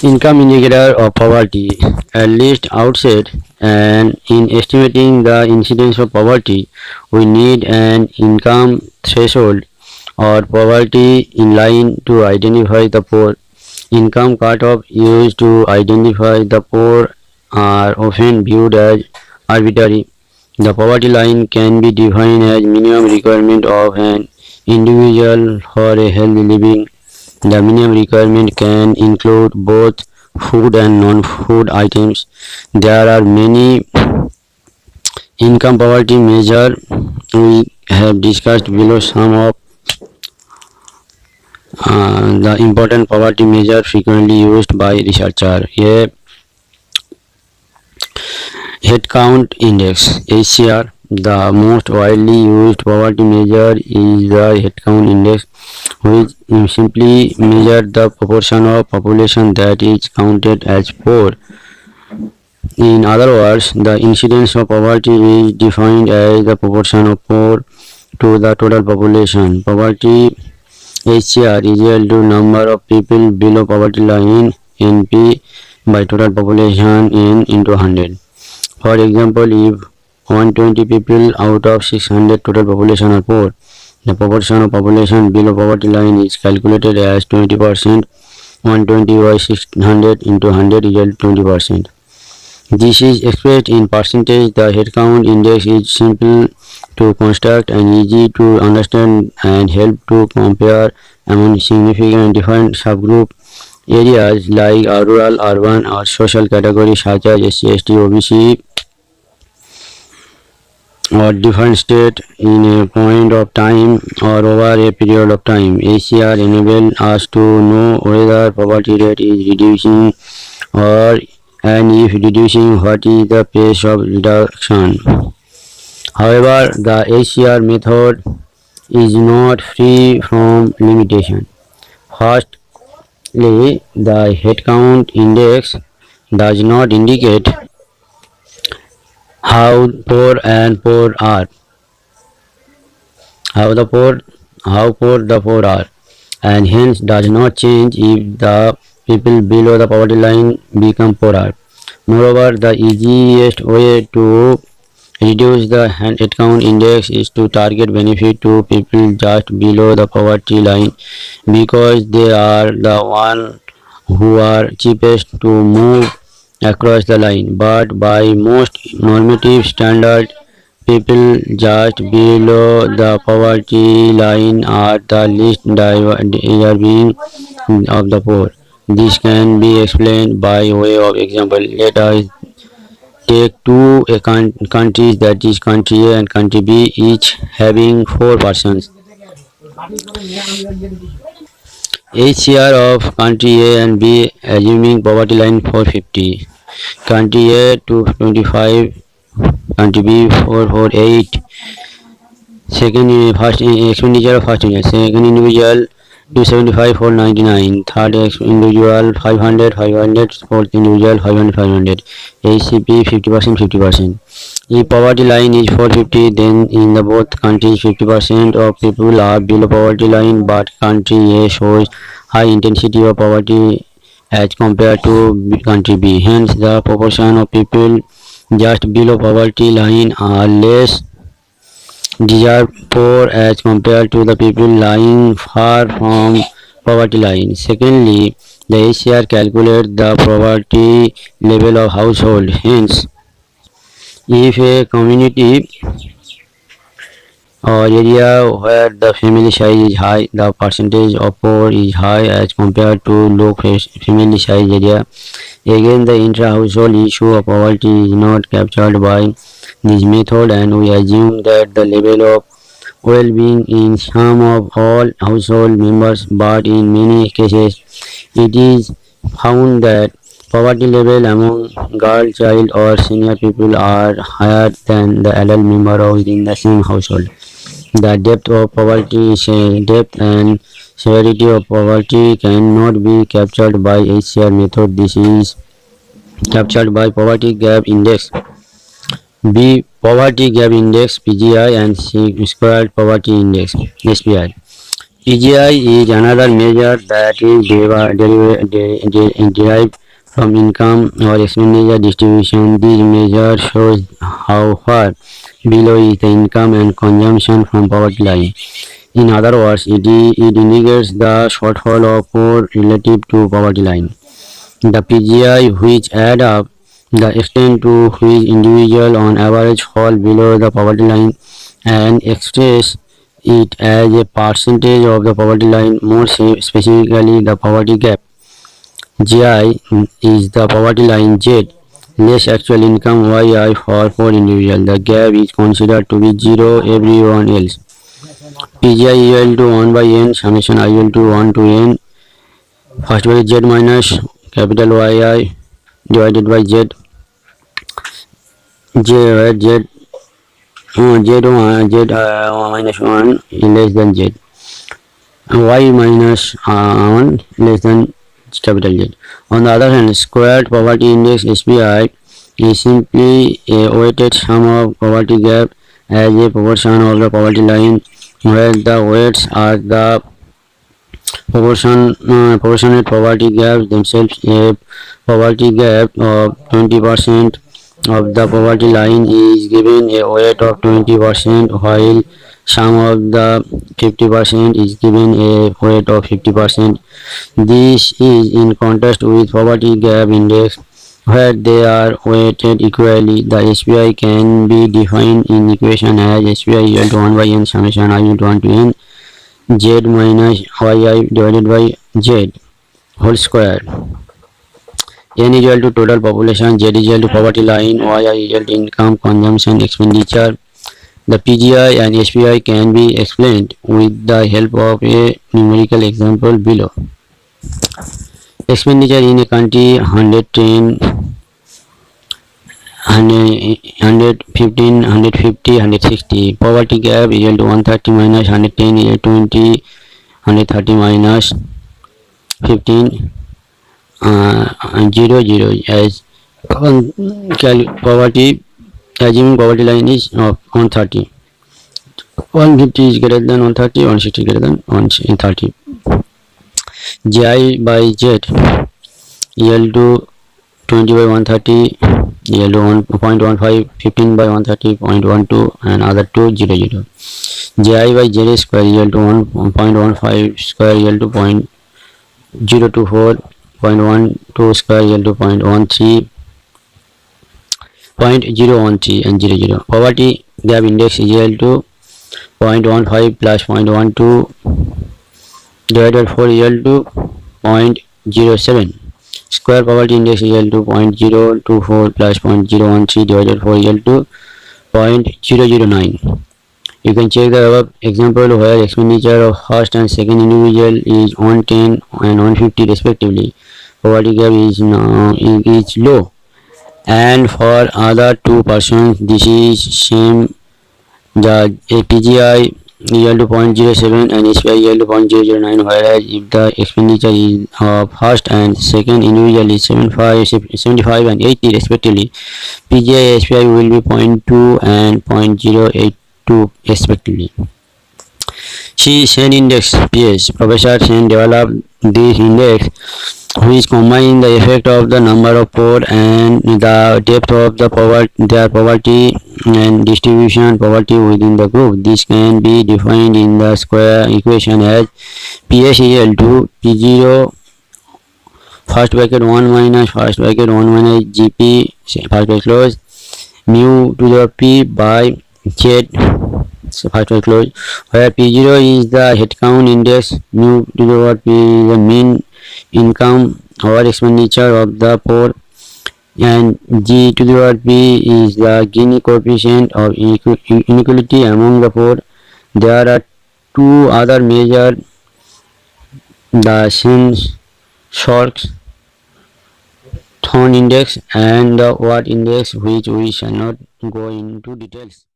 Income indicator of poverty, at least outset, and in estimating the incidence of poverty, we need an income threshold or poverty in line to identify the poor. Income cutoff used to identify the poor are often viewed as arbitrary. The poverty line can be defined as minimum requirement of an individual for a healthy living. The minimum requirement can include both food and non-food items. There are many income poverty measures. We have discussed below some of the important poverty measures frequently used by researchers. A head count index (HCR). The most widely used poverty measure is the head count index, which simply measures the proportion of population that is counted as poor. In other words, the incidence of poverty is defined as the proportion of poor to the total population. Poverty HCR is equal to number of people below poverty line (NP) by total population N into 100. For example, if 120 people out of 600 total population are poor, the proportion of population below poverty line is calculated as 20%. 120 by 600 into 100 is equal to 20%. This is expressed in percentage. The headcount index is simple to construct and easy to understand and help to compare among significant different subgroup areas like rural, urban, or social categories such as SC, ST, OBC, or different state in a point of time or over a period of time. HCR enable us to know whether poverty rate is reducing or, and if reducing, what is the pace of reduction. However, the HCR method is not free from limitation. Firstly, the headcount index does not indicate how poor are, how poor the poor are, and hence does not change if the people below the poverty line become poorer. Moreover, the easiest way to reduce the headcount index is to target benefit to people just below the poverty line, because they are the ones who are cheapest to move across the line. But by most normative standards, people just below the poverty line are the least deserving of the poor. This can be explained by way of example. Let us take two countries, that is country A and country B, each having 4 persons. HCR of country A and B assuming poverty line 450. Country A 225, country B 448. First expenditure of first individual, second individual 275 499, third individual 500 500, fourth individual 500 500. HCP 50% 50%. If poverty line is 450, then in the both countries 50% of people are below poverty line, but country A shows high intensity of poverty as compared to country B. Hence, the proportion of people just below poverty line are less deserve poor as compared to the people lying far from poverty line. Secondly, the HCR calculates the poverty level of household. Hence, if a community or area where the family size is high, the percentage of poor is high as compared to low family size area. Again, the intra-household issue of poverty is not captured by this method, and we assume that the level of well-being in some of all household members, but in many cases it is found that poverty level among girl, child, or senior people are higher than the adult member within the same household. The depth of poverty, depth and severity of poverty cannot be captured by HCR method. This is captured by poverty gap index. B. Poverty gap index (PGI) and C. Squared poverty index (SPI). PGI is another measure that is derived from income or expenditure distribution. This measure shows how far below is the income and consumption from poverty line. In other words, it indicates the shortfall of poor relative to poverty line. The PGI, which add up the extent to which individual on average fall below the poverty line and express it as a percentage of the poverty line, more specifically the poverty gap. GI is the poverty line. Z, less actual income. YI for poor individual. The gap is considered to be zero everyone else. PGI equal to 1 by n summation I equal to 1 to n first by Z minus capital YI divided by Z. Z where Z minus 1 is less than Z. Y minus 1 less than capital Z. On the other hand, squared poverty index SPI is simply a weighted sum of poverty gap as a proportion of the poverty line, where the weights are the proportionate poverty gaps themselves. A poverty gap of 20% of the poverty line is given a weight of 20%, while sum of the 50% is given a weight of 50%. This is in contrast with poverty gap index, where they are weighted equally. The SPI can be defined in equation as SPI equal to 1 by n summation I equal to 1 to n Z minus yi divided by Z whole square. N is equal to total population, Z is equal to poverty line, yi is equal to income, consumption, expenditure. The PGI and SPI can be explained with the help of a numerical example below. Expenditure in a country 110, 115, 150, 160. Poverty gap is equal to 130 minus 110 is 20, 130 minus 15, 0, 0 as poverty, assuming poverty line is of 130. 150 is greater than 130, 160 is greater than 130. GI by Z equal to 20 by 130 equal to 1.15, 15 by 130 0.12 and other 2 0 0. GI by Z square equal to 1.15 square equal to 0.024, 0.12 square equal to 0.13, 0.013 and 0 0. Poverty gap index is equal to 0.15 plus 0.12 divided by 4 equal to 0.07. Square poverty index is equal to 0.024 plus 0.013 divided by 4 equal to 0.009. You can check the above example where expenditure of first and second individual is 110 and 150 respectively. Poverty gap is low, and for other two persons this is same. The PGI equal to 0.07 and SPI equal to 0.009, whereas if the expenditure is of first and second individual is 75 and 80 respectively, PGI and SPI will be 0.2 and 0.082 respectively. See Sen index. PS Professor Sen developed this index, which combine the effect of the number of poor and the depth of the their poverty and distribution poverty within the group. This can be defined in the square equation as PS equal to P0 first bracket 1 minus first bracket 1 minus GP first bracket close mu to the P by Z first bracket close, where P0 is the headcount index, mu to the P is the mean income or expenditure of the poor, and G to the power P is the Gini coefficient of inequality among the poor. There are two other measures, the Sen-Shorts-Thorne index and the Watt index, which we shall not go into details.